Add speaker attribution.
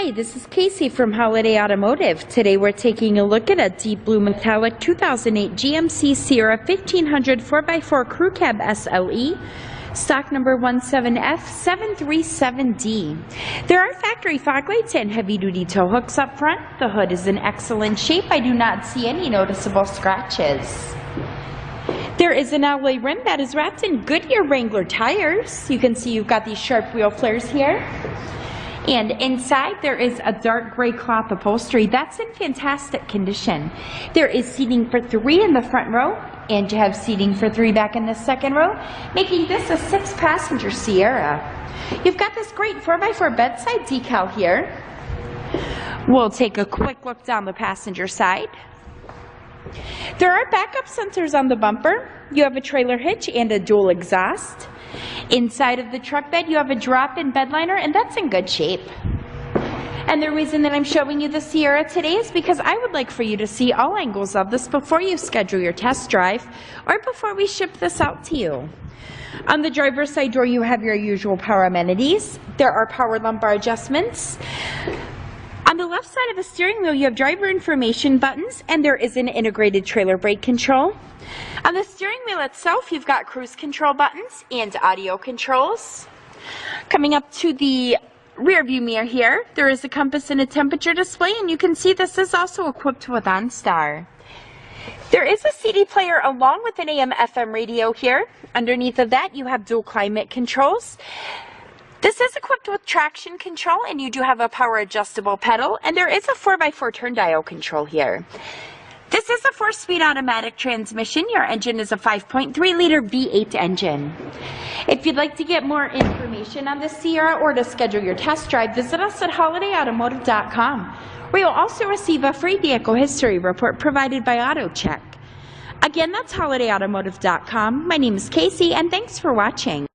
Speaker 1: Hi, this is Casey from Holiday Automotive. Today we're taking a look at a deep blue metallic 2008 GMC SIERRA 1500 4x4 Crew Cab SLE, stock number 17F737D. There are factory fog lights and heavy-duty tow hooks up front. The hood is in excellent shape. I do not see any noticeable scratches. There is an alloy rim that is wrapped in Goodyear Wrangler tires. You can see you've got these sharp wheel flares here. And inside there is a dark gray cloth upholstery that's in fantastic condition. There is seating for 3 in the front row, and you have seating for 3 back in the second row, making this a 6-passenger Sierra. You've got this great 4x4 bedside decal here. We'll take a quick look down the passenger side. There are backup sensors on the bumper. You have a trailer hitch and a dual exhaust. Inside of the truck bed, you have a drop-in bed liner, and that's in good shape. And the reason that I'm showing you the Sierra today is because I would like for you to see all angles of this before you schedule your test drive or before we ship this out to you. On the driver's side door, you have your usual power amenities. There are power lumbar adjustments. On the left side of the steering wheel, you have driver information buttons, and there is an integrated trailer brake control. On the steering wheel itself, you've got cruise control buttons and audio controls. Coming up to the rear view mirror here, there is a compass and a temperature display, and you can see this is also equipped with OnStar. There is a CD player along with an AM/FM radio here. Underneath of that, you have dual climate controls. This is equipped with traction control, and you do have a power adjustable pedal, and there is a 4x4 turn dial control here. This is a 4-speed automatic transmission. Your engine is a 5.3-liter V8 engine. If you'd like to get more information on the Sierra or to schedule your test drive, visit us at holidayautomotive.com, where you'll also receive a free vehicle history report provided by AutoCheck. Again, that's holidayautomotive.com. My name is Casey, and thanks for watching.